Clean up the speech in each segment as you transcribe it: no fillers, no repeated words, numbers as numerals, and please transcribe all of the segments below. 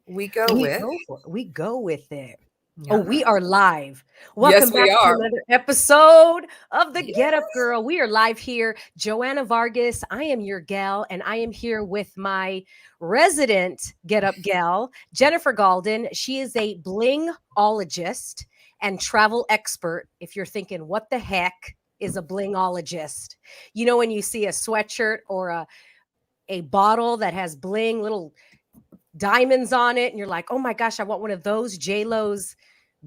We go with. We go with it. Yeah. Oh, we are live. Yes, Welcome we back to are. another episode of the Yes. Get Up Girl. We are live here. Joanna Vargas, I am your gal, and I am here with my resident Get Up gal, Jennifer Galden. She is a blingologist and travel expert. If you're thinking, what the heck is a blingologist? You know, when you see a sweatshirt or a bottle that has bling, little diamonds on it, and you're like, oh my gosh, I want one of those. J-Lo's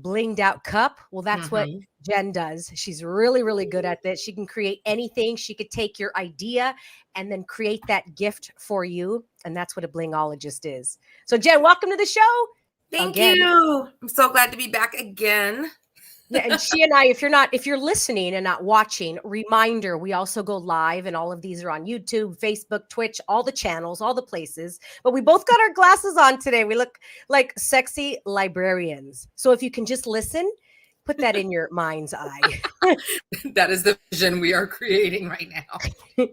blinged out cup. Well, that's what Jen does. She's really, really good at this. She can create anything. She could take your idea and then create that gift for you. And that's what a blingologist is. So Jen, welcome to the show. Thank you. I'm so glad to be back again. Yeah, and she and I, if you're listening and not watching, reminder, we also go live, and all of these are on YouTube, Facebook, Twitch, all the channels, all the places. But we both got our glasses on today. We look like sexy librarians. So if you can just listen, put that in your mind's eye. That is the vision we are creating right now.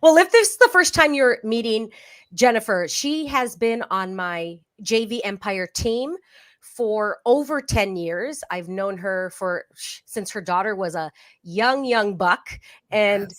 Well, if this is the first time you're meeting Jennifer, she has been on my JV Empire team for over 10 years. I've known her since her daughter was a young buck. And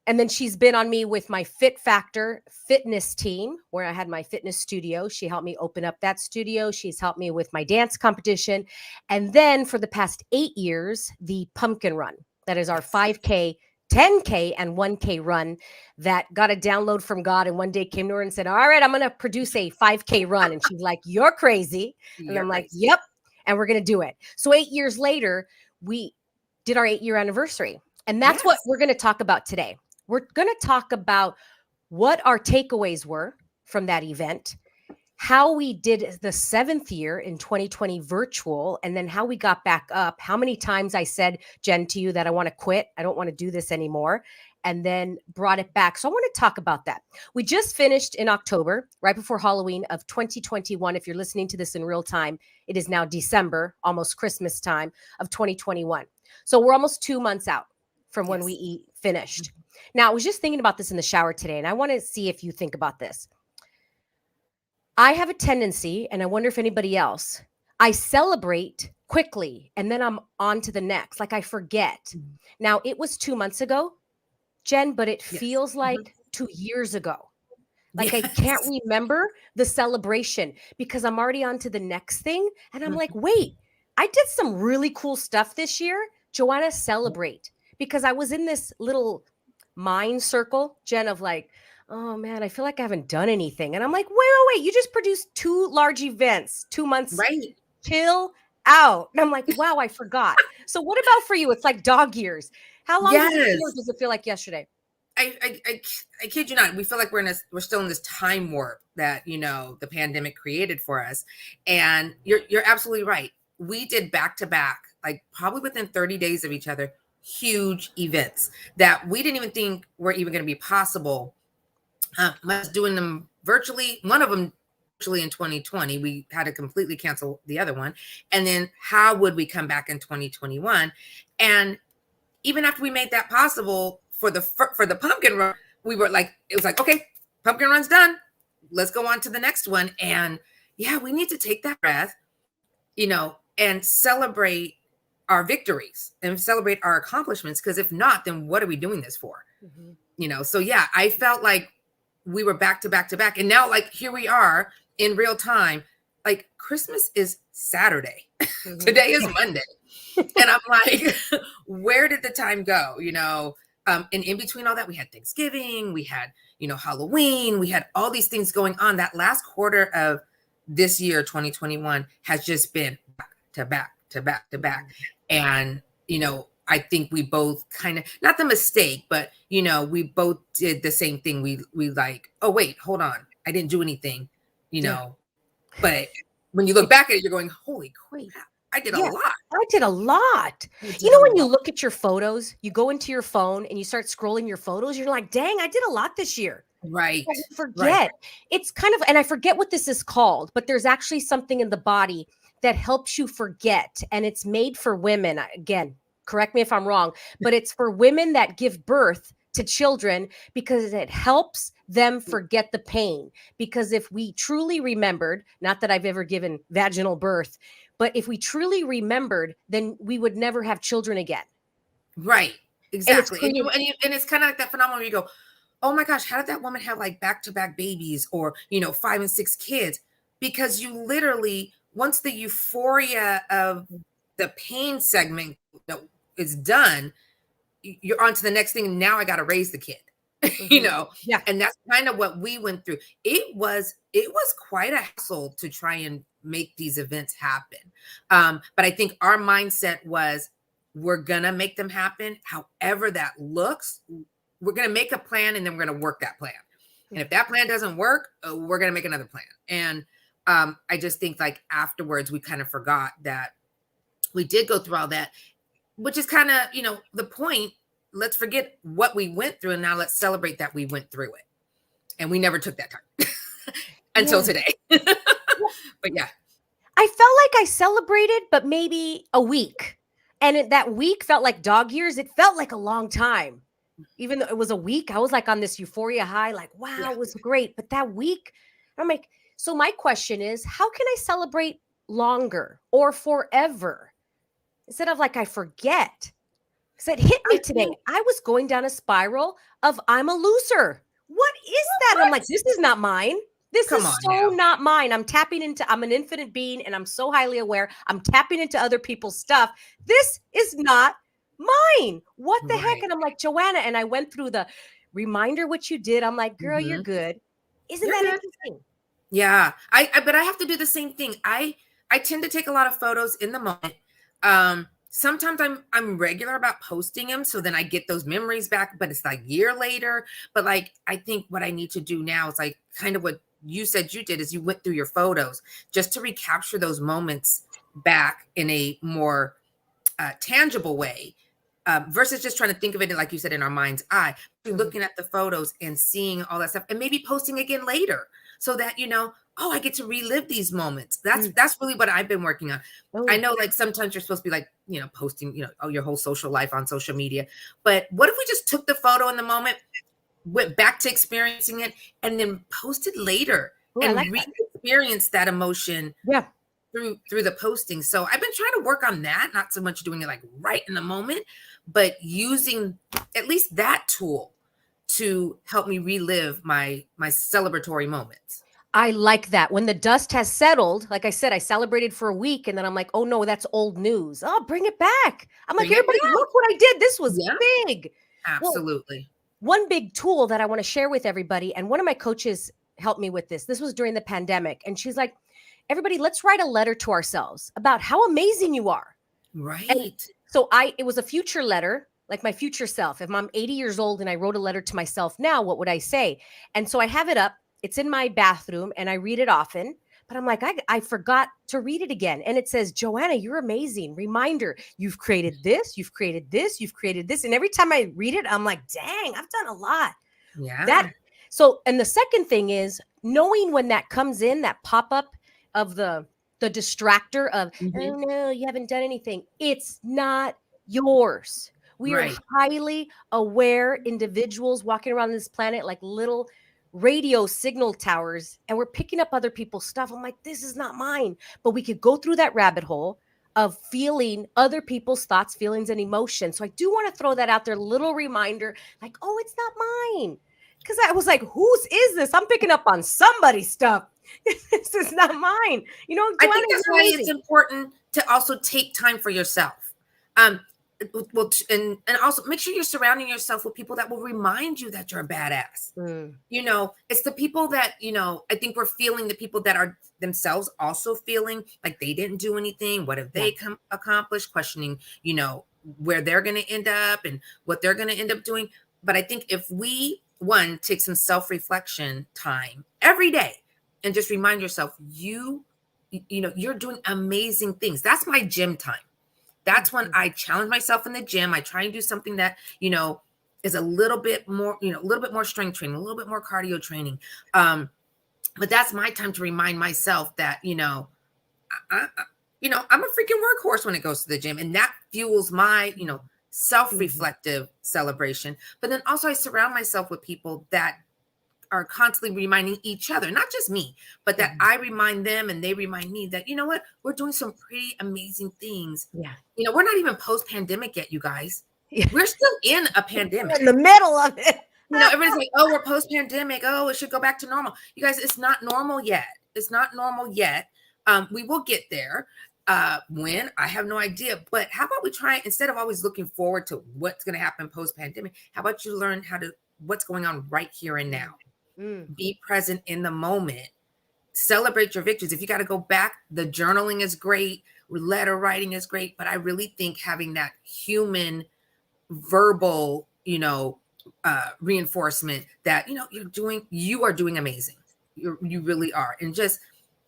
then she's been on me with my Fit Factor fitness team, where I had my fitness studio. She helped me open up that studio. She's helped me with my dance competition. And then for the past 8 years, the Pumpkin Run. That is our 5K, 10K, and 1K run that got a download from God, and one day came to her and said, all right, I'm going to produce a 5K run. And she's like, you're crazy. And I'm like, yep. And we're going to do it. So 8 years later, we did our 8-year anniversary. And that's what we're going to talk about today. We're going to talk about what our takeaways were from that event, how we did the 7th year in 2020 virtual, and then how we got back up, how many times I said, Jen, to you that I want to quit. I don't want to do this anymore. And then brought it back. So I want to talk about that. We just finished in October, right before Halloween of 2021. If you're listening to this in real time, it is now December, almost Christmas time of 2021. So we're almost 2 months out from when we finished. Now, I was just thinking about this in the shower today, and I want to see if you think about this. I have a tendency, and I wonder if anybody else, I celebrate quickly, and then I'm on to the next. Like I forget. Now, it was 2 months ago, Jen, but it feels like 2 years ago. Like I can't remember the celebration because I'm already on to the next thing. And I'm like, wait, I did some really cool stuff this year. Joanna, celebrate. Because I was in this little mind circle, Jen, of like, oh man, I feel like I haven't done anything. And I'm like, wait, you just produced 2 large events, 2 months. Right. Chill out. And I'm like, wow, I forgot. So what about for you? It's like dog years. How long does it feel like yesterday? I kid you not. We feel like we're still in this time warp that, the pandemic created for us. And you're absolutely right. We did back to back, like probably within 30 days of each other, huge events that we didn't even think were even going to be possible. Us doing them virtually, one of them virtually in 2020, we had to completely cancel the other one. And then how would we come back in 2021? And even after we made that possible for the pumpkin run, we were like, it was like, okay, pumpkin run's done. Let's go on to the next one. And we need to take that breath, and celebrate our victories and celebrate our accomplishments. Because if not, then what are we doing this for? So I felt like we were back to back to back. And now, like, here we are in real time. Like, Christmas is Saturday. Today is Monday. And I'm like, where did the time go? And in between all that, we had Thanksgiving, we had, Halloween, we had all these things going on. That last quarter of this year, 2021, has just been back to back to back to back. And, I think we both kind of, not the mistake, but, we both did the same thing. We like, oh, wait, hold on. I didn't do anything, but when you look back at it, you're going, holy crap, I did a lot. I did a lot. When you look at your photos, you go into your phone and you start scrolling your photos, you're like, dang, I did a lot this year. Right. I forget. It's kind of, and I forget what this is called, but there's actually something in the body that helps you forget. And it's made for women. Again, correct me if I'm wrong, but it's for women that give birth to children because it helps them forget the pain. Because if we truly remembered, not that I've ever given vaginal birth, but if we truly remembered, then we would never have children again. Right. And it's Exactly. And created. and it's kind of like that phenomenon where you go, oh my gosh, how did that woman have like back-to-back babies or, 5 and 6 kids? Because you literally, once the euphoria of the pain segment is done, you're on to the next thing. And now I got to raise the kid, Yeah. and that's kind of what we went through. It was quite a hassle to try and make these events happen. But I think our mindset was, we're going to make them happen. However that looks, we're going to make a plan and then we're going to work that plan. And if that plan doesn't work, we're going to make another plan. And I just think like afterwards, we kind of forgot that we did go through all that, which is kind of, the point. Let's forget what we went through and now let's celebrate that we went through it. And we never took that time until today. But yeah. I felt like I celebrated, but maybe a week. And that week felt like dog years. It felt like a long time. Even though it was a week, I was like on this euphoria high, like, wow, Yeah. it was great. But that week, I'm like, so my question is, how can I celebrate longer or forever instead of like I forget? Because it hit me today. I was going down a spiral of I'm a loser. What is that? I'm like, this is not mine. This is so not mine. I'm an infinite being and I'm so highly aware. I'm tapping into other people's stuff. This is not mine. What the heck? And I'm like, Joanna, and I went through the reminder what you did. I'm like, girl, you're good. Isn't that interesting? Yeah. But I have to do the same thing. I tend to take a lot of photos in the moment. Sometimes I'm regular about posting them, so then I get those memories back, but it's like a year later. But like, I think what I need to do now is like kind of what you said you did is you went through your photos just to recapture those moments back in a more tangible way, versus just trying to think of it, like you said, in our mind's eye, looking at the photos and seeing all that stuff and maybe posting again later so that, oh, I get to relive these moments. That's really what I've been working on. I know like sometimes you're supposed to be like, posting, your whole social life on social media. But what if we just took the photo in the moment, went back to experiencing it, and then posted later and re-experience that emotion through the posting. So I've been trying to work on that, not so much doing it like right in the moment, but using at least that tool to help me relive my celebratory moments. I like that. When the dust has settled, like I said, I celebrated for a week and then I'm like, oh no, that's old news. Oh, bring it back. I'm like, everybody, look what I did. This was big. Absolutely. Well, one big tool that I want to share with everybody, and one of my coaches helped me with this. This was during the pandemic. And she's like, everybody, let's write a letter to ourselves about how amazing you are. Right. And so it was a future letter, like my future self. If I'm 80 years old and I wrote a letter to myself now, what would I say? And so I have it up. It's in my bathroom and I read it often, but I'm like, I forgot to read it again. And it says, Joanna, you're amazing. Reminder, you've created this, you've created this, you've created this. And every time I read it, I'm like, dang, I've done a lot. Yeah. And the second thing is knowing when that comes in, that pop-up of the distractor of, oh no, you haven't done anything. It's not yours. We are highly aware individuals walking around this planet like little radio signal towers, and we're picking up other people's stuff. I'm like, this is not mine. But we could go through that rabbit hole of feeling other people's thoughts, feelings, and emotions. So I do want to throw that out there, little reminder, like, oh, it's not mine. Because I was like, whose is this? I'm picking up on somebody's stuff. This is not mine. Joanna, I think that's why it's important to also take time for yourself. Well, and also make sure you're surrounding yourself with people that will remind you that you're a badass. It's the people that, I think we're feeling, the people that are themselves also feeling like they didn't do anything. What have they accomplished? Questioning, where they're going to end up and what they're going to end up doing. But I think if we, one, take some self-reflection time every day and just remind yourself, you're doing amazing things. That's my gym time. That's when I challenge myself in the gym. I try and do something that, is a little bit more, a little bit more strength training, a little bit more cardio training. But that's my time to remind myself that, I'm a freaking workhorse when it goes to the gym. And that fuels my, self-reflective celebration. But then also I surround myself with people that are constantly reminding each other, not just me, but that I remind them and they remind me that, you know what, we're doing some pretty amazing things. Yeah. You know, we're not even post-pandemic yet, you guys. Yeah. We're still in a We're pandemic. in the middle of it. You know, everybody's like, oh, we're post-pandemic. Oh, it should go back to normal. You guys, it's not normal yet. It's not normal yet. We will get there. When? I have no idea. But how about we try, instead of always looking forward to what's going to happen post-pandemic, how about you learn what's going on right here and now? Be present in the moment. Celebrate your victories. If you got to go back, the journaling is great. Letter writing is great. But I really think having that human verbal, reinforcement that, you are doing amazing. You really are. And just,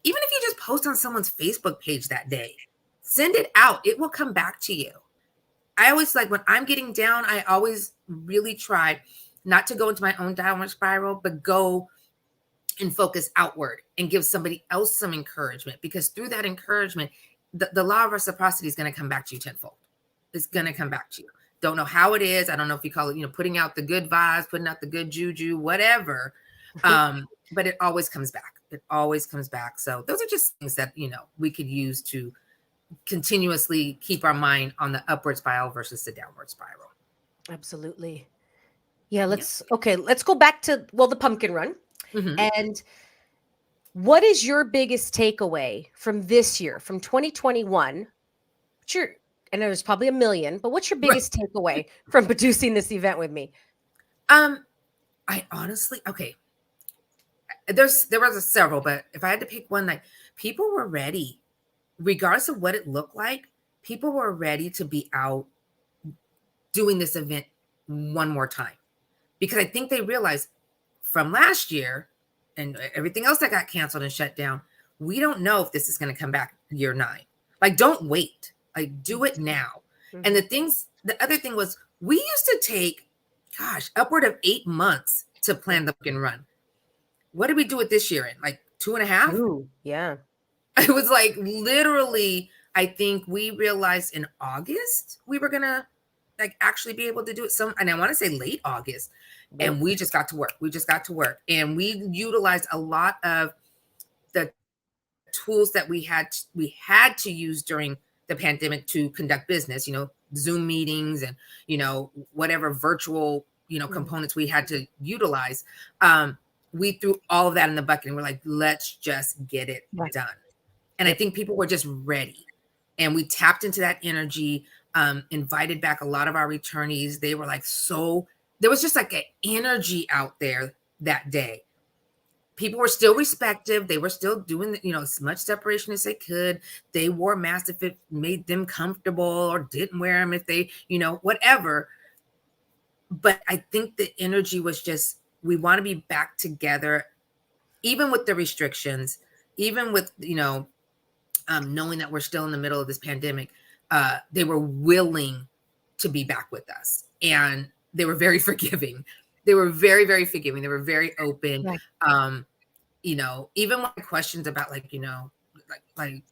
even if you just post on someone's Facebook page that day, send it out. It will come back to you. I always, like, when I'm getting down, I always really try not to go into my own downward spiral, but go and focus outward and give somebody else some encouragement, because through that encouragement, the law of reciprocity is going to come back to you tenfold. It's going to come back to you. Don't know how it is. I don't know if you call it, putting out the good vibes, putting out the good juju, whatever. But it always comes back. It always comes back. So those are just things that, we could use to continuously keep our mind on the upward spiral versus the downward spiral. Absolutely. Yeah. Let's go back to, the pumpkin run. And what is your biggest takeaway from this year, from 2021? And there's probably a million, but what's your biggest takeaway from producing this event with me? I honestly, okay. There was several, but if I had to pick one, like, people were ready, regardless of what it looked like. People were ready to be out doing this event one more time, because I think they realized from last year and everything else that got canceled and shut down, we don't know if this is going to come back year 9. Like, don't wait. Like, do it now. And the other thing was, we used to take, upward of 8 months to plan the pumpkin run. What did we do it this year in? Like 2.5? Ooh, yeah. It was like, literally, I think we realized in August we were going to, like, actually be able to do it. And I want to say late August. And we just got to work. And we utilized a lot of the tools that we had to use during the pandemic to conduct business, Zoom meetings and, whatever virtual, components we had to utilize. We threw all of that in the bucket and we're like, let's just get it done. And I think people were just ready, and we tapped into that energy, invited back a lot of our returnees. They were like, there was just like an energy out there that day. People were still respective. They were still doing, as much separation as they could. They wore masks if it made them comfortable, or didn't wear them if they, whatever. But I think the energy was just, we want to be back together, even with the restrictions, even with, knowing that we're still in the middle of this pandemic. They were willing to be back with us, and they were very forgiving. They were very, very forgiving. They were very open. Right. Even when questions about, like, like,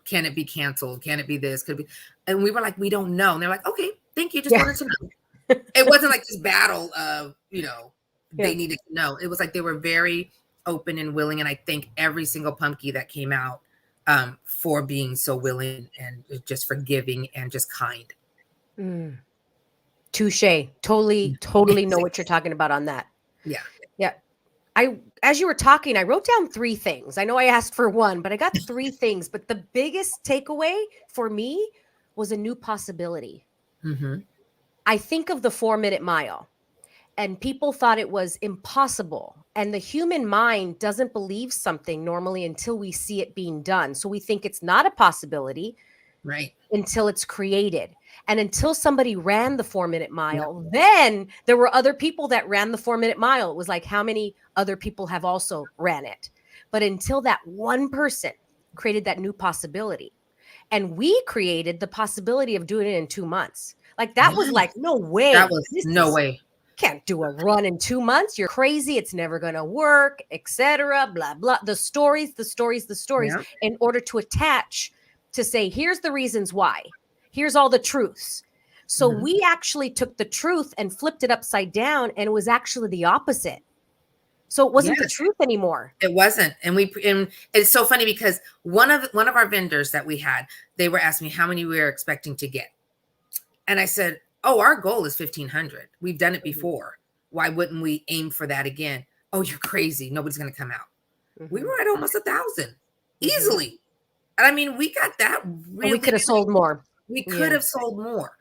can it be canceled? Can it be this? Could it be? And we were like, we don't know. And they're like, okay, thank you. Just wanted to know. It wasn't like this battle of, they needed to know. It was like they were very open and willing. And I thank every single pumpkin that came out for being so willing and just forgiving and just kind. Touche. Totally know what you're talking about on that. Yeah. As you were talking, I wrote down 3 things. I know I asked for 1, but I got 3 things. But the biggest takeaway for me was a new possibility. I think of the 4-minute mile, and people thought it was impossible. And the human mind doesn't believe something normally until we see it being done. So we think it's not a possibility, right, until it's created. And until somebody ran the 4-minute mile, then there were other people that ran the 4-minute mile. It was like, how many other people have also ran it? But until that one person created that new possibility, and we created the possibility of doing it in 2 months. Like, that was like, no way. That was no way. Can't do a run in 2 months. You're crazy. It's never going to work, etc. Blah, blah. The stories, in order to attach, to say, here's the reasons why. Here's all the truths. So we actually took the truth and flipped it upside down, and it was actually the opposite. So it wasn't the Yes, truth anymore. it wasn't. And it's so funny because one of our vendors that we had, they were asking me how many we were expecting to get. And I said, "Oh, our goal is 1,500. We've done it before. Why wouldn't we aim for that again?" "Oh, you're crazy. Nobody's going to come out." We were at almost 1,000 easily. And I mean, we got that And we could have really, sold more. we Yeah. could have sold more.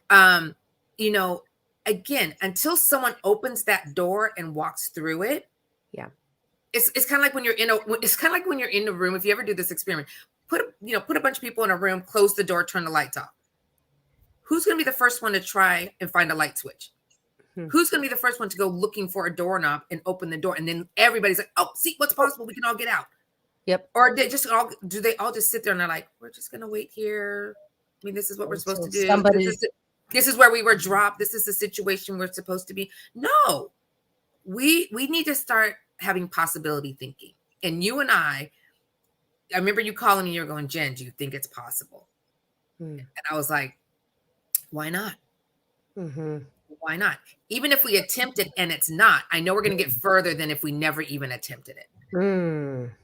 Um, you know, again, until someone opens that door and walks through it, Yeah. it's kind of like when you're in a, it's kind of like when you're in a room. If you ever do this experiment, put a bunch of people in a room, close the door, turn the lights off. Who's going to be the first one to try and find a light switch? Who's going to be the first one to go looking for a doorknob and open the door? And then everybody's like, "Oh, see what's possible. We can all get out." Yep. Or do they all just sit there and they're like, "We're just going to wait here. I mean, this is what we're supposed to do. This is where we were dropped. This is the situation we're supposed to be." No, we need to start having possibility thinking. And you and I remember you calling me, you're going, "Jen, do you think it's possible?" And I was like, why not? Why not? Even if we attempt it and it's not, I know we're going to get further than if we never even attempted it.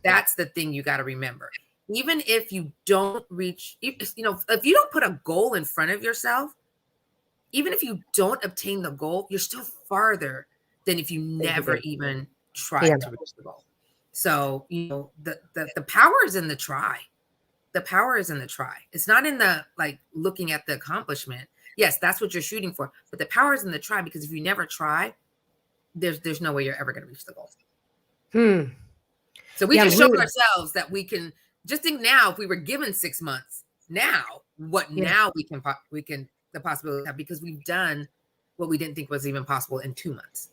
That's the thing you got to remember. Even if you don't reach, if you don't put a goal in front of yourself, even if you don't obtain the goal, you're still farther than if you never even tried to reach the goal. So, the power is in the try. The power is in the try. It's not in the looking at the accomplishment. Yes, that's what you're shooting for, but the power is in the try, because if you never try, there's no way you're ever going to reach the goal. So we just showed ourselves that we can. Just think now, if we were given 6 months, now now we can the possibility have, because we've done what we didn't think was even possible in 2 months.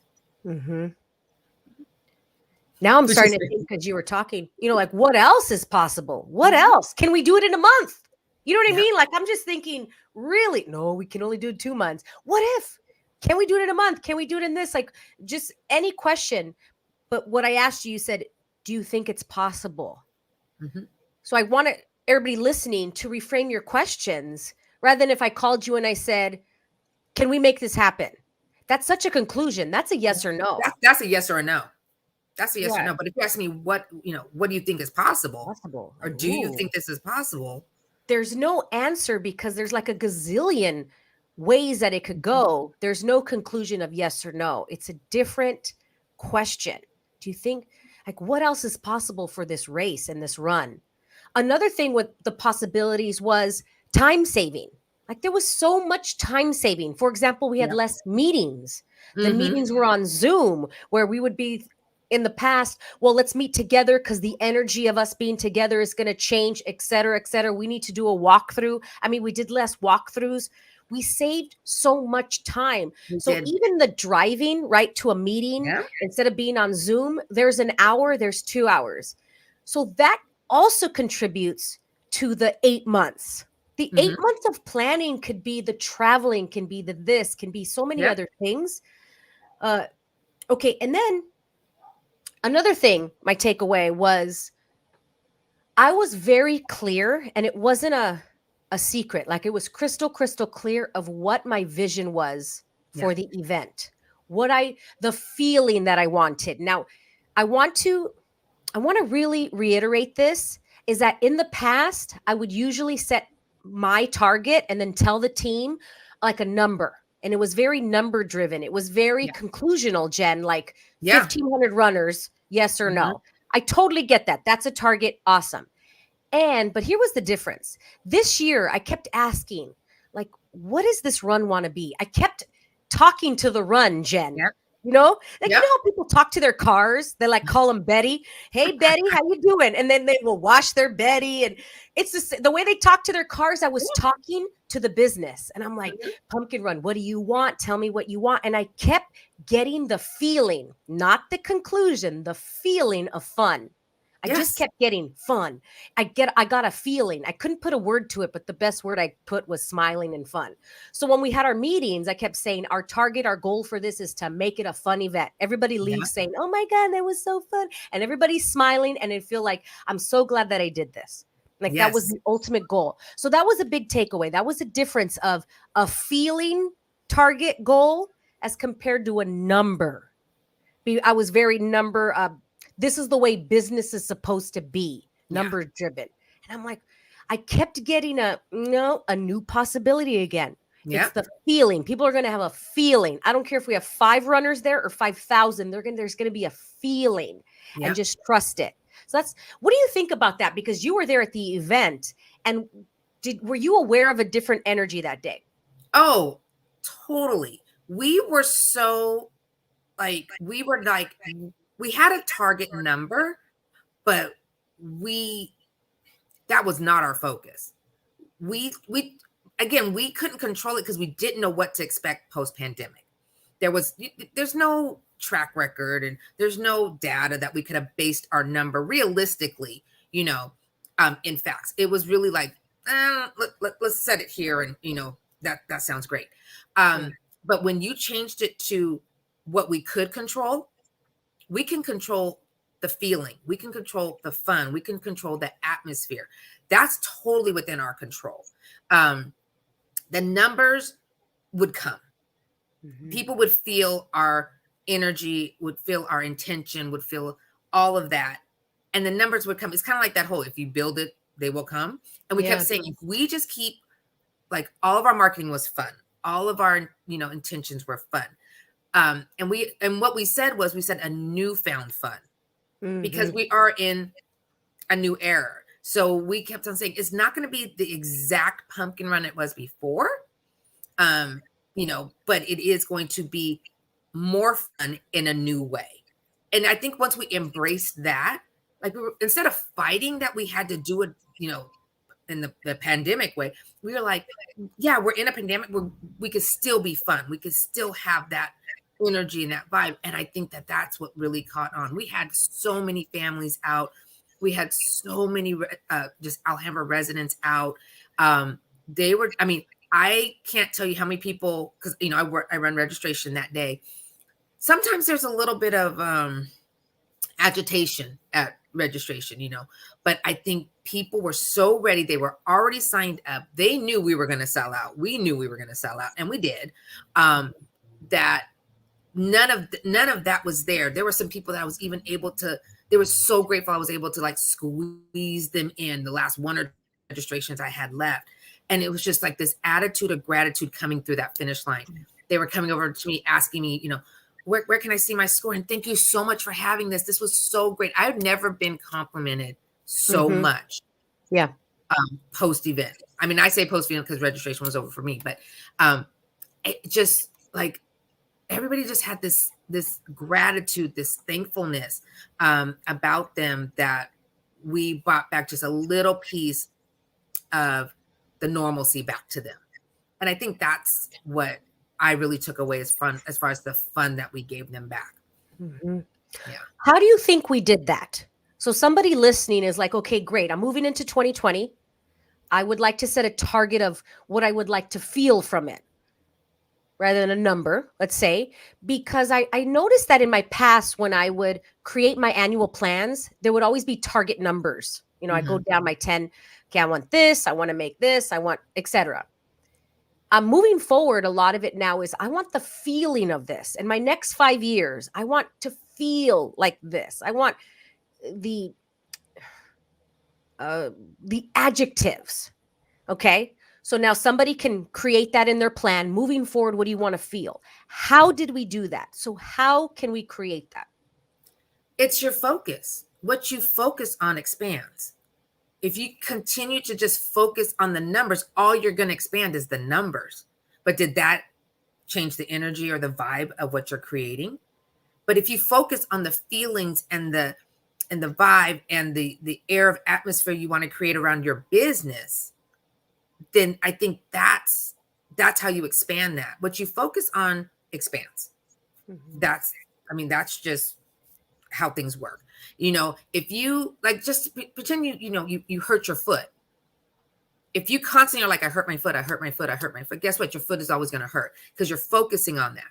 Now I'm starting to think, because you were talking, what else is possible? What else? Can we do it in a month? You know what I mean? Like, I'm just thinking, really? No, we can only do it 2 months. What if? Can we do it in a month? Can we do it in this? Like, just any question. But what I asked you, you said, do you think it's possible? So I want everybody listening to reframe your questions, rather than if I called you and I said, can we make this happen? That's such a conclusion. That's a yes or no. That's a yes or a no. That's a yes or no. But if you ask me what do you think is possible? Or do you think this is possible? There's no answer, because there's like a gazillion ways that it could go. There's no conclusion of yes or no. It's a different question. Do you think, what else is possible for this race and this run? Another thing with the possibilities was time saving. Like, there was so much time saving. For example, we had less meetings. The meetings were on Zoom, where we would be in the past, well, let's meet together because the energy of us being together is going to change, et cetera, et cetera. We need to do a walkthrough. I mean, we did less walkthroughs. We saved so much time. Even the driving right to a meeting, instead of being on Zoom, there's an hour, there's 2 hours. So that also contributes to the 8 months. The 8 months of planning could be the traveling, can be the this, can be so many other things. Okay. And then another thing, my takeaway was, I was very clear, and it wasn't a secret. Like, it was crystal clear of what my vision was for the event, the feeling that I wanted. Now, I want to really reiterate this, is that in the past, I would usually set my target and then tell the team like a number. And it was very number driven. It was very conclusional, Jen, like 1,500 runners, yes or no. I totally get that. That's a target. Awesome. But here was the difference. This year, I kept asking, like, what does this run want to be? I kept talking to the run, Jen. You know how people talk to their cars? They call them Betty. Hey, Betty, how you doing? And then they will wash their Betty. And it's the way they talk to their cars. I was talking to the business, and I'm like, Pumpkin Run, what do you want? Tell me what you want. And I kept getting the feeling, not the conclusion, the feeling of fun. I just kept getting fun. I got a feeling. I couldn't put a word to it, but the best word I put was smiling and fun. So when we had our meetings, I kept saying our target, our goal for this is to make it a fun event. Everybody leaves saying, oh my God, that was so fun. And everybody's smiling, and I feel like, I'm so glad that I did this. Like, that was the ultimate goal. So that was a big takeaway. That was a difference of a feeling target goal as compared to a number. I was very this is the way business is supposed to be, number driven. And I'm like, I kept getting a new possibility again. Yeah. It's the feeling. People are going to have a feeling. I don't care if we have 5 runners there or 5,000. There's going to be a feeling, and just trust it. So what do you think about that? Because you were there at the event, and were you aware of a different energy that day? Oh, totally. We were so we had a target number, but that was not our focus. We again, we couldn't control it because we didn't know what to expect post pandemic. There's no track record and there's no data that we could have based our number realistically, in facts. It was really like, let's set it here, and that sounds great. But when you changed it to what we could control, we can control the feeling, we can control the fun, we can control the atmosphere. That's totally within our control. The numbers would come. People would feel our energy, would feel our intention, would feel all of that, and the numbers would come. It's kind of like that whole, if you build it, they will come. And we kept saying, if we just keep, like, all of our marketing was fun, all of our intentions were fun, and what we said was, we said a newfound fun, because we are in a new era. So we kept on saying it's not going to be the exact pumpkin run it was before, but it is going to be more fun in a new way. And I think once we embraced that, like, instead of fighting that we had to do it, in the pandemic way, we were like, yeah, we're in a pandemic where we could still be fun. We could still have that energy and that vibe. And I think that that's what really caught on. We had so many families out. We had so many just Alhambra residents out. I can't tell you how many people, because I run registration that day. Sometimes there's a little bit of agitation at registration, but I think people were so ready. They were already signed up. They knew we were going to sell out. We knew we were going to sell out, and we did. That none of that was there. There were some people that I was even able to. They were so grateful I was able to, like, squeeze them in the last 1 or 2 registrations I had left. And it was just like this attitude of gratitude coming through that finish line. They were coming over to me, asking me, where can I see my score? And thank you so much for having this. This was so great. I've never been complimented so much. Yeah. Post event. I mean, I say post event because registration was over for me, but it just, like, everybody just had this gratitude, this thankfulness about them, that we brought back just a little piece of the normalcy back to them. And I think that's what I really took away as fun, as far as the fun that we gave them back. Yeah. How do you think we did that? So somebody listening is like, okay, great. I'm moving into 2020. I would like to set a target of what I would like to feel from it, rather than a number, let's say, because I noticed that in my past, when I would create my annual plans, there would always be target numbers. I go down my 10, okay, I want this, I want to make this, I want, etc. Moving forward, a lot of it now is, I want the feeling of this. In my next 5 years, I want to feel like this. I want the adjectives. Okay. So now somebody can create that in their plan. Moving forward, what do you want to feel? How did we do that? So how can we create that? It's your focus. What you focus on expands. If you continue to just focus on the numbers, all you're going to expand is the numbers. But did that change the energy or the vibe of what you're creating? But if you focus on the feelings and the vibe and the air of atmosphere you want to create around your business, then I think that's how you expand that. What you focus on expands. That's just how things work. If you, like, just pretend you hurt your foot. If you constantly are like, I hurt my foot, guess what? Your foot is always going to hurt because you're focusing on that.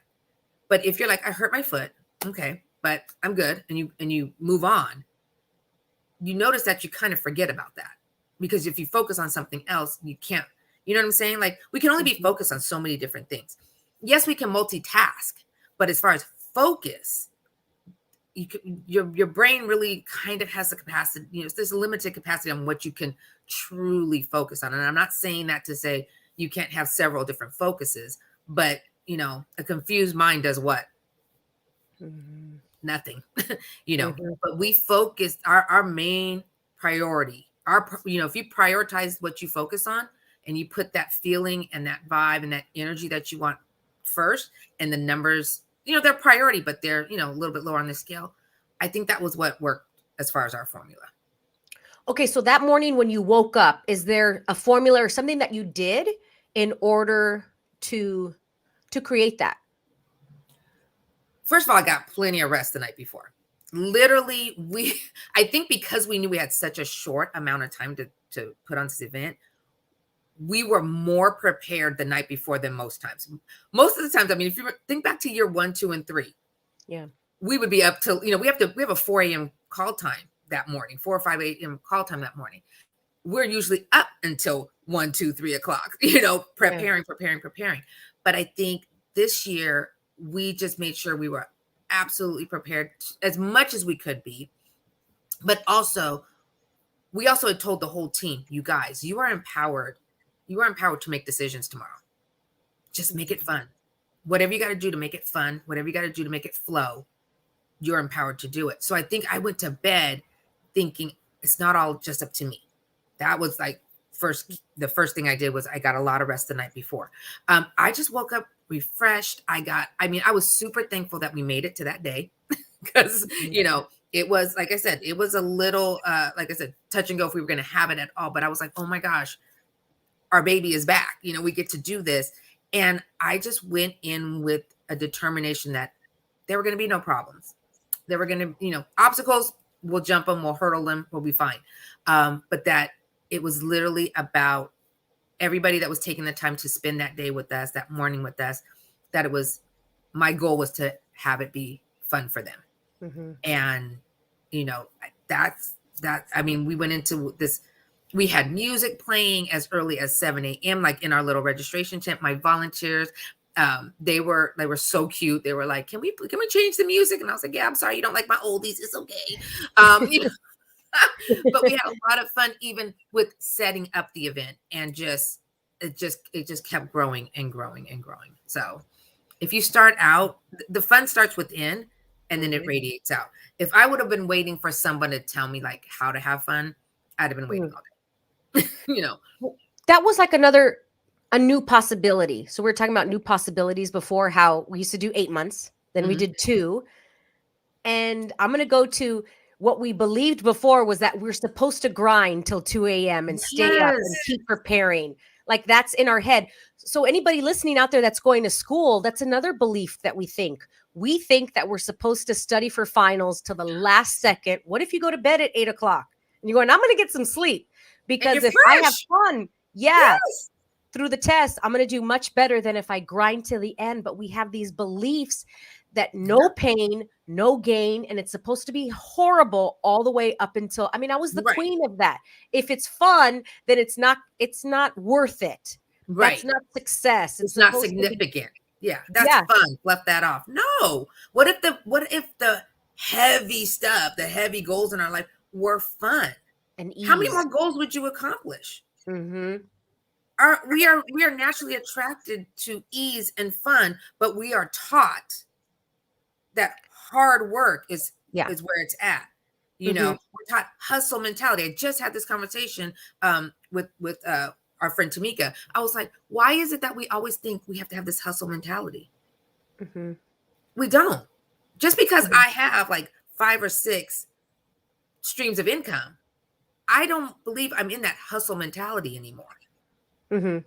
But if you're like, I hurt my foot, okay, but I'm good, and you move on, you notice that you kind of forget about that. Because if you focus on something else, you can't, you know what I'm saying? Like, we can only be focused on so many different things. Yes, we can multitask, but as far as focus, your brain really kind of has the capacity, there's a limited capacity on what you can truly focus on. And I'm not saying that to say you can't have several different focuses, but a confused mind does what? Mhm. Nothing. Mhm. But we focus our main priority, if you prioritize what you focus on and you put that feeling and that vibe and that energy that you want first, and the numbers, they're priority, but they're, a little bit lower on the scale. I think that was what worked as far as our formula. Okay, so that morning when you woke up, is there a formula or something that you did in order to create that? First of all, I got plenty of rest the night before. Literally, I think because we knew we had such a short amount of time to put on this event, we were more prepared the night before than most times. Most of the times, I mean, if you think back to year 1, 2, and 3, Yeah. we would be up till, we have a 4 a.m. call time that morning, 4 or 5 a.m. call time that morning. We're usually up until 1, 2, 3 o'clock, preparing. But I think this year we just made sure we were absolutely prepared as much as we could be. But also, we also had told the whole team, you guys, you are empowered. You are empowered to make decisions tomorrow. Just make it fun. Whatever you got to do to make it fun, whatever you got to do to make it flow, you're empowered to do it. So I think I went to bed thinking it's not all just up to me. That was like the first thing I did was I got a lot of rest the night before. I just woke up refreshed. I was super thankful that we made it to that day because, it was, like I said, it was a little, like I said, touch and go if we were going to have it at all. But I was like, oh my gosh, our baby is back. We get to do this. And I just went in with a determination that there were going to be no problems. There were going to, obstacles, we'll jump them, we'll hurdle them, we'll be fine. But that it was literally about everybody that was taking the time to spend that day with us, that morning with us, that it was, my goal was to have it be fun for them. Mm-hmm. And, we went into this, we had music playing as early as 7 a.m., like in our little registration tent. My volunteers, they were so cute. They were like, can we change the music? And I was like, yeah, I'm sorry, you don't like my oldies. It's okay. But we had a lot of fun, even with setting up the event, and it just kept growing and growing and growing. So if you start out, the fun starts within, and then it radiates out. If I would have been waiting for someone to tell me like how to have fun, I'd have been waiting all day. That was like a new possibility. So we were talking about new possibilities before, how we used to do 8 months, then we did 2. And I'm going to go to what we believed before was that we're supposed to grind till 2 a.m. and stay up and keep preparing. Like that's in our head. So anybody listening out there that's going to school, that's another belief that we think. We think that we're supposed to study for finals till the last second. What if you go to bed at 8 o'clock and you're going, I'm going to get some sleep because if I have fun, through the test, I'm going to do much better than if I grind till the end. But we have these beliefs that no pain, no gain, and it's supposed to be horrible all the way up until, I was the queen of that. If it's fun, then it's not worth it. Right. That's not success. It's not significant. That's fun. Left that off. No. What if the heavy stuff, the heavy goals in our life were fun? And ease. How many more goals would you accomplish? Mm-hmm. We are naturally attracted to ease and fun, but we are taught that hard work is where it's at. We're taught hustle mentality. I just had this conversation with our friend Tamika. I was like, why is it that we always think we have to have this hustle mentality? Mm-hmm. We don't. Just because I have like 5 or 6 streams of income, I don't believe I'm in that hustle mentality anymore. Mm-hmm.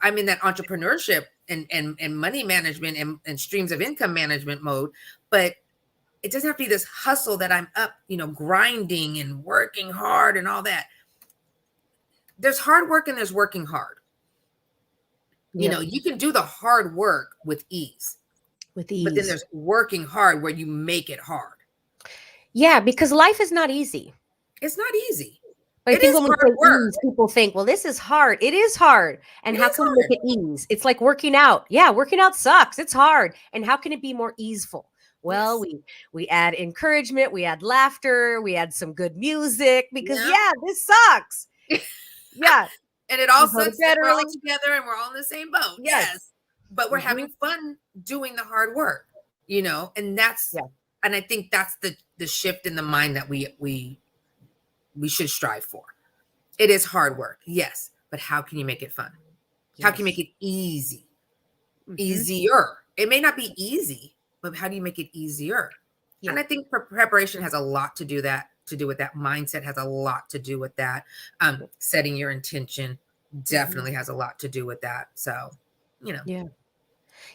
I'm in that entrepreneurship and money management and streams of income management mode, but it doesn't have to be this hustle that I'm up, grinding and working hard and all that. There's hard work and there's working hard. You can do the hard work with ease. But then there's working hard where you make it hard. Yeah, because life is not easy. It's not easy. But I think when we say ease, people think, well, this is hard. It is hard. And how can we make it ease? It's like working out. Yeah, working out sucks. It's hard. And how can it be more easeful? Well, Yes. we add encouragement, we add laughter, we add some good music because Yeah. yeah, this sucks. Yeah, And it all we go to sucks that bed we're all early. together and we're all in the same boat. Yes. Yes. But we're Hmm. having fun doing the hard work, you know, and that's, Yeah. and I think that's the shift in the mind that we should strive for. It is hard work, yes, but how can you make it fun? How can you make Yes. it easy? Hmm. Easier. It may not be easy, but how do you make it easier? And Yeah. I think preparation has a lot to do with that. Mindset has a lot to do with that. Setting your intention Hmm. definitely has a lot to do with that. So, you know. Yeah.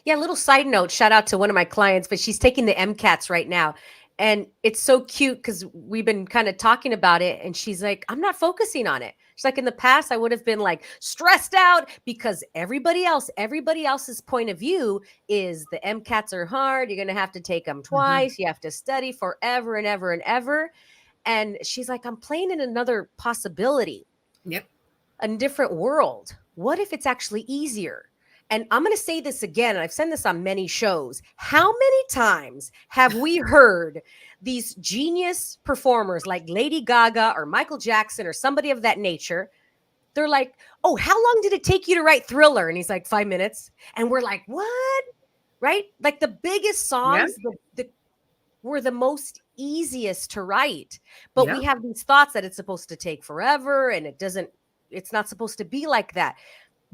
Yeah, little side note, shout out to one of my clients, but she's taking the MCATs right now. And it's so cute because we've been kind of talking about it. And she's like, I'm not focusing on it. She's like, in the past, I would have been like stressed out because everybody else's point of view is the MCATs are hard. You're going to have to take them Mhm. twice. You have to study forever and ever and ever. And she's like, I'm playing in another possibility, Yep. a different world. What if it's actually easier? And I'm going to say this again, and I've said this on many shows. How many times have we heard these genius performers like Lady Gaga or Michael Jackson or somebody of that nature? They're like, oh, how long did it take you to write Thriller? And he's like, 5 minutes. And we're like, what? Right? Like the biggest Yeah. songs, the were the most easiest to write. But we Yeah. have these thoughts that it's supposed to take forever and it's not supposed to be like that.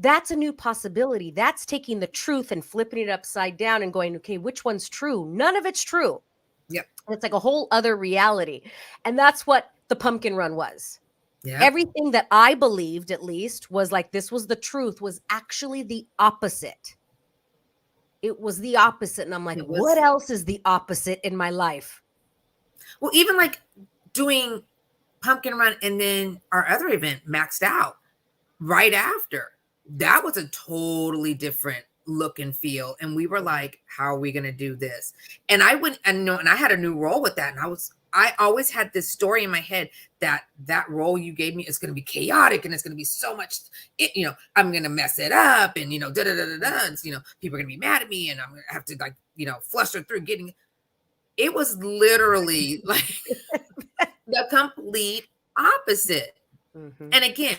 That's a new possibility. That's taking the truth and flipping it upside down and going, okay, which one's true? None of it's true. Yep. And it's like a whole other reality. And that's what the pumpkin run was. Yep. Everything that I believed, at least, was like this was the truth, was actually the opposite. It was the opposite. And I'm like, It what was, else is the opposite in my life? well, even like doing pumpkin run and then our other event maxed out right after. That was a totally different look and feel. And we were like, how are we going to do this? And I went and no, and I had a new role with that. And I always had this story in my head that that role you gave me is going to be chaotic and it's going to be so much, I'm going to mess it up and, da da da da da. And, people are going to be mad at me and I'm going to have to fluster through getting. It was literally like the complete opposite. Mhm. And again,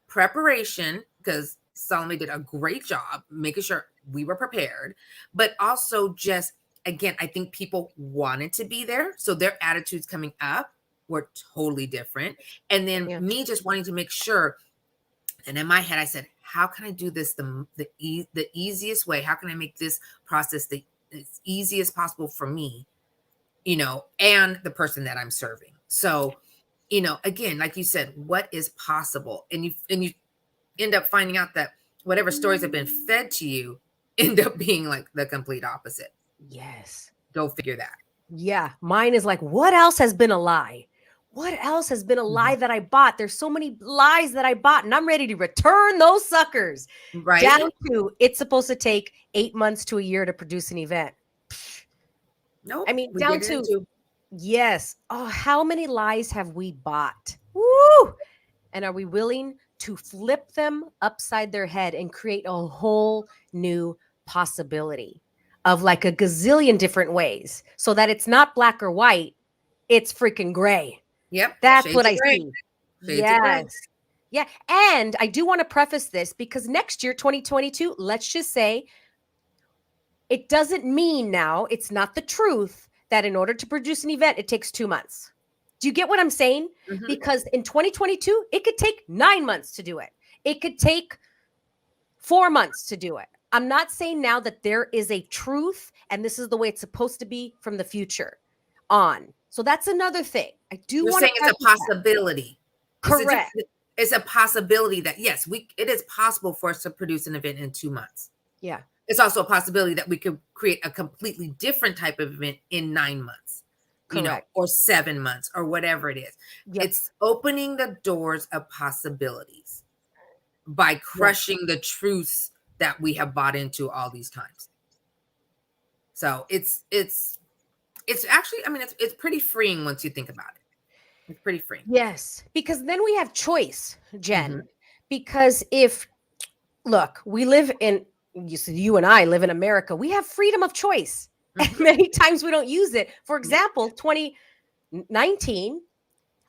preparation, because Salome did a great job making sure we were prepared, but also just, again, I think people wanted to be there. So their attitudes coming up were totally different. And then Yeah. me just wanting to make sure. And in my head, I said, how can I do this the easiest way? How can I make this process the as easy as possible for me, and the person that I'm serving? So, again, like you said, what is possible? And you end up finding out that whatever stories have been fed to you end up being like the complete opposite. Yes. Go figure that. Yeah. Mine is like, what else has been a lie? What else has been a lie Mhm. that I bought? There's so many lies that I bought, and I'm ready to return those suckers. Right? Down to it's supposed to take 8 months to a year to produce an event. I Nope. mean, We down get it to into. yes. Oh, how many lies have we bought? Woo! And are we willing to flip them upside their head and create a whole new possibility of like a gazillion different ways so that it's not black or white, it's freaking gray. Yep. That's what Shades of I gray. see. Shades of gray. Yes. Yeah. And I do want to preface this because next year, 2022, let's just say it doesn't mean now, it's not the truth that in order to produce an event, it takes 2 months. Do you get what I'm saying? Mhm. Because in 2022, it could take 9 months to do it. It could take 4 months to do it. I'm not saying now that there is a truth and this is the way it's supposed to be from the future on. So that's another thing. I do You're want to saying it's a preface that. possibility. It's a Correct. it's a possibility that yes, it is possible for us to produce an event in 2 months. Yeah. It's also a possibility that we could create a completely different type of event in 9 months, Correct. or 7 months or whatever it is. Yep. It's opening the doors of possibilities by Yeah. crushing the truths that we have bought into all these times. So it's actually, I mean, it's pretty freeing once you think about it. It's pretty freeing. Yes. Because then we have choice, Jen. Mhm. Because if look, we live in you and I live in America. We have freedom of choice. And many times we don't use it. For example, 2019,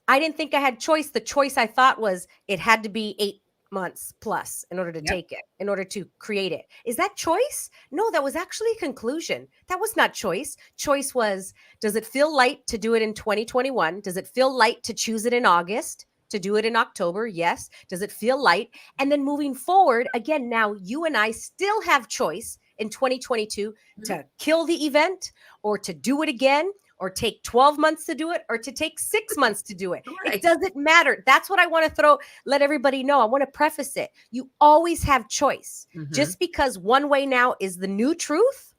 I didn't think I had choice. The choice I thought was it had to be 8 months plus in order to Yep. take it, in order to create it. Is that choice? No, that was actually a conclusion. That was not choice. Choice was, does it feel light to do it in 2021? Does it feel light to choose it in August? To do it in October? Yes. Does it feel light? And then moving forward, again, now you and I still have choice in 2022 to kill the event or to do it again or take 12 months to do it or to take 6 months to do it. Right. It doesn't matter. That's what I want to let everybody know. I want to preface it. You always have choice. Just because one way now is the new truth,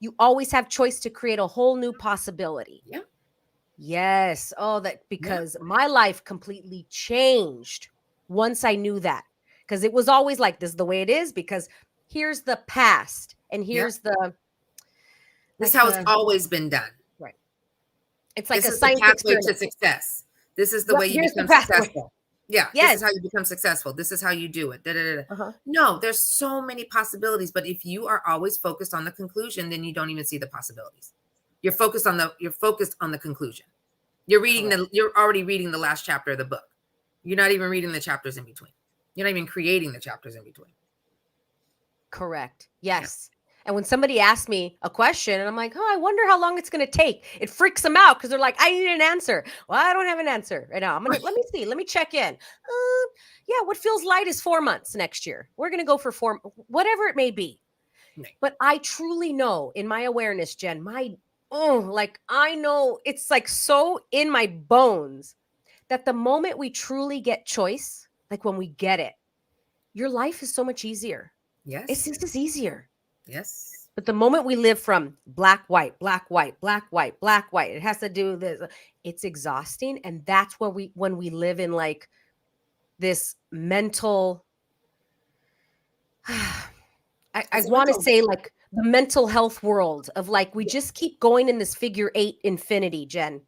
you always have choice to create a whole new possibility. Yeah. Yes. Oh, that because my life completely changed once I knew that. Because it was always like, this is the way it is, because here's the past and here's the this is how it's always been done. Right. It's like this a is the science pathway experiment. to success. This is the way you Here's become the pathway. successful. Yeah. Yes. This is how you become successful. This is how you do it. No, there's so many possibilities. But if you are always focused on the conclusion, then you don't even see the possibilities. You're focused on the conclusion. You're already reading the last chapter of the book. You're not even reading the chapters in between. You're not even creating the chapters in between. Correct. Yes. Yeah. And when somebody asks me a question and I'm like, oh, I wonder how long it's going to take, it freaks them out because they're like, I need an answer. Well, I don't have an answer right now. Let me see. Let me check in. Yeah, what feels light is 4 months next year. We're going to go for whatever it may be. Right. But I truly know in my awareness, Jen, I know it's like so in my bones that the moment we truly get choice, like when we get it, your life is so much easier. Yes. It's just easier. Yes. But the moment we live from black, white, black, white, black, white, black, white, it has to do this. It's exhausting. And that's when we live in like this mental, I want to say like the mental health world of like, we just keep going in this figure 8 infinity, Jen.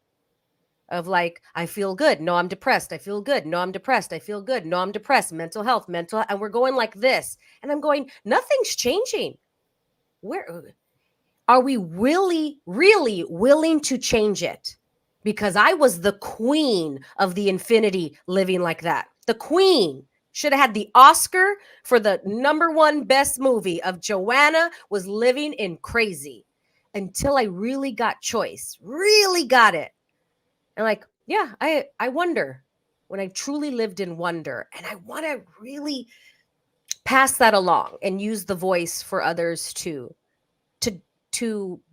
Of like, I feel good. No, I'm depressed. I feel good. No, I'm depressed. I feel good. No, I'm depressed. Mental health. And we're going like this. And I'm going, nothing's changing. Where are we really willing to change it? Because I was the queen of the infinity living like that. The queen should have had the Oscar for the #1 best movie of Joanna was living in crazy until I really got choice, really got it. And like, yeah, I wonder when I truly lived in wonder, and I want to really pass that along and use the voice for others to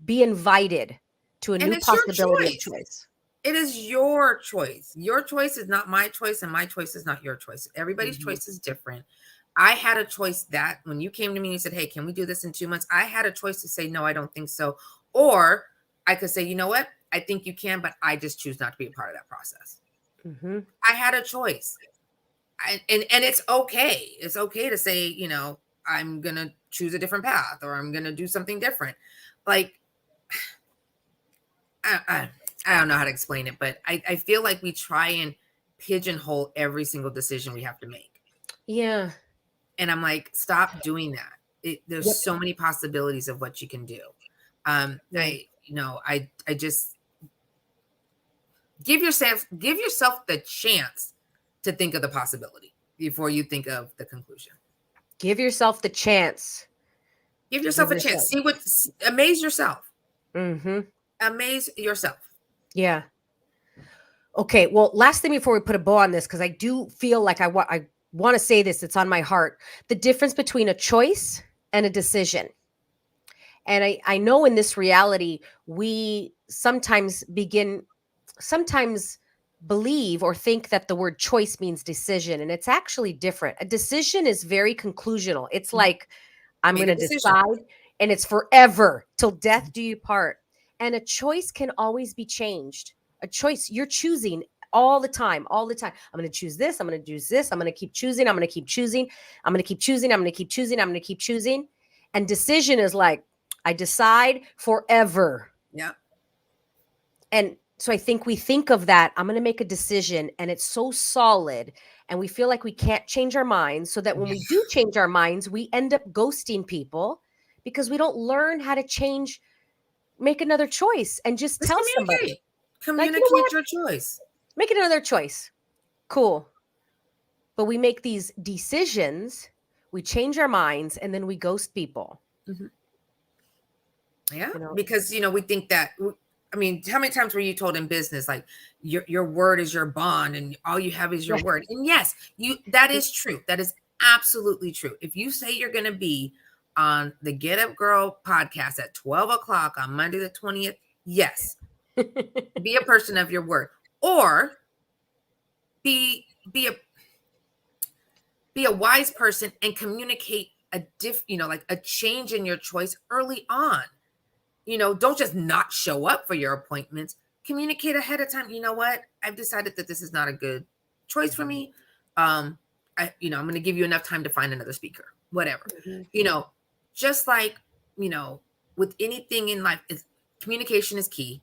be invited to a new possibility of choice. It is your choice. Your choice is not my choice, and my choice is not your choice. Everybody's choice is different. I had a choice that when you came to me and you said, hey, can we do this in 2 months? I had a choice to say, no, I don't think so. Or I could say, you know what? I think you can, but I just choose not to be a part of that process. I had a choice. And it's okay. It's okay to say, you know, I'm going to choose a different path or I'm going to do something different. Like, I don't know how to explain it, but I feel like we try and pigeonhole every single decision we have to make. Yeah. And I'm like, stop doing that. There's so many possibilities of what you can do. I just give yourself the chance to think of the possibility before you think of the conclusion. Give yourself the chance. Give yourself a chance. Amaze yourself. Amaze yourself. Yeah. Okay. Well, last thing before we put a bow on this, because I do feel like I want to say this. It's on my heart. The difference between a choice and a decision. And I know in this reality, we sometimes believe or think that the word choice means decision. And it's actually different. A decision is very conclusional. It's like, I'm going to decide, and it's forever till death do you part. And a choice can always be changed. A choice, you're choosing all the time. I'm going to choose this. I'm going to choose this. I'm going to keep choosing. I'm going to keep choosing. I'm going to keep choosing. I'm going to keep choosing. I'm going to keep choosing. And decision is like, I decide forever. Yeah. And so I think we think of that. I'm going to make a decision, and it's so solid, and we feel like we can't change our minds. So that when we do change our minds, we end up ghosting people because we don't learn how to change make another choice and just tell somebody. Like, you know Communicate what? your choice. Make it another choice. Cool. But we make these decisions, we change our minds, and then we ghost people. Mm-hmm. Yeah, You know? because we think that. I mean, how many times were you told in business like your word is your bond, and all you have is your word? And yes, that is true. That is absolutely true. If you say you're going to be on the Get Up Girl podcast at 12 o'clock on Monday the 20th, yes, be a person of your word, or be a wise person and communicate like a change in your choice early on. Don't just not show up for your appointments. Communicate ahead of time. You know what? I've decided that this is not a good choice for me. I'm going to give you enough time to find another speaker, whatever. Just like, with anything in life, communication is key.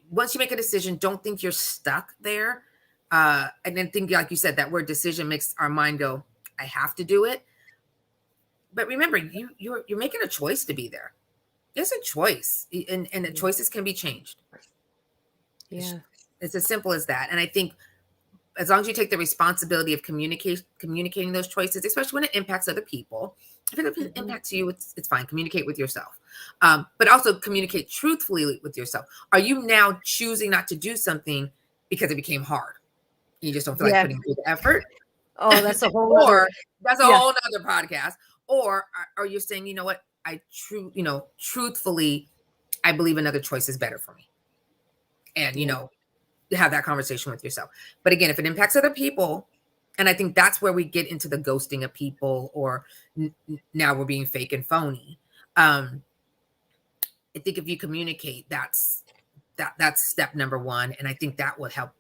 Once you make a decision, don't think you're stuck there. And then think, like you said, that word decision makes our mind go, I have to do it. But remember, you're making a choice to be there. It's a choice, and the choices can be changed. Yeah, it's as simple as that. And I think as long as you take the responsibility of communicating those choices, especially when it impacts other people, if it impacts you, it's fine. Communicate with yourself, but also communicate truthfully with yourself. Are you now choosing not to do something because it became hard? You just don't feel like putting the effort. Oh, that's a whole other. That's a whole other podcast. Or are you saying, you know what, truthfully, I believe another choice is better for me, and have that conversation with yourself. But again, if it impacts other people, and I think that's where we get into the ghosting of people, or now we're being fake and phony. I think if you communicate, that's step number one, and I think that would help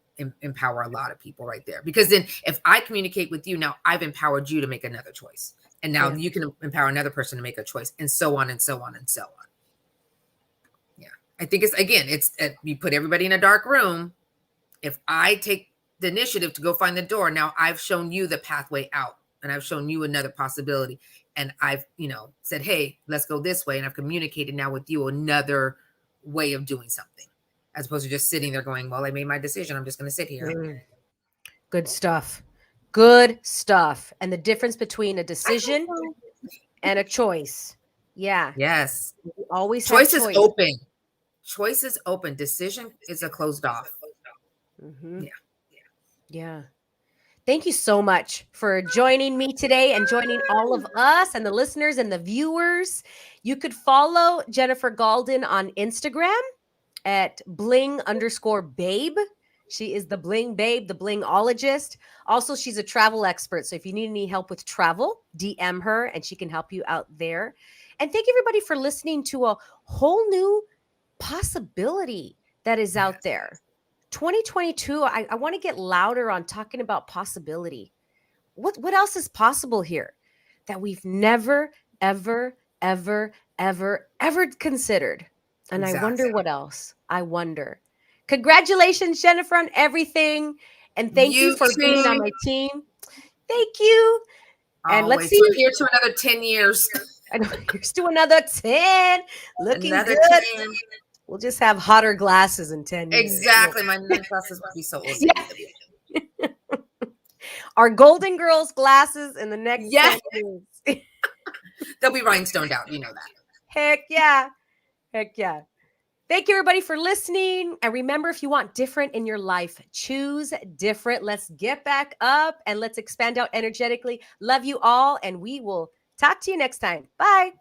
empower a lot of people right there. Because then if I communicate with you, now I've empowered you to make another choice, and now you can empower another person to make a choice, and so on and so on and so on. Yeah, I think it's you put everybody in a dark room. If I take the initiative to go find the door, now I've shown you the pathway out, and I've shown you another possibility, and I've said, hey, let's go this way, and I've communicated now with you another way of doing something, as opposed to just sitting there going, well, I made my decision, I'm just going to sit here. Good stuff. Good stuff. And the difference between a decision and a choice. Yeah. Yes. We always choice have is open. Choice is open. Decision is a closed off. Mm-hmm. Yeah. Thank you so much for joining me today and joining all of us and the listeners and the viewers. You could follow Jennifer Galden on Instagram at bling_babe. She is the bling babe, the blingologist. Also, she's a travel expert. So if you need any help with travel, DM her and she can help you out there. And thank everybody for listening to a whole new possibility that is out there. 2022, I want to get louder on talking about possibility. What else is possible here that we've never, ever, ever, ever, ever considered? And I wonder what else. I wonder. Congratulations, Jennifer, on everything. And thank you for being on my team. Thank you. And let's see. We're here to another 10 years. I know, here's to another 10. Looking another good. 10. We'll just have hotter glasses in 10 years. Exactly. My new glasses will be so old. Yeah. Our Golden Girls glasses in the next 10 years. They'll be rhinestoned out. You know that. Heck yeah. Heck yeah. Thank you, everybody, for listening. And remember, if you want different in your life, choose different. Let's get back up and let's expand out energetically. Love you all. And we will talk to you next time. Bye.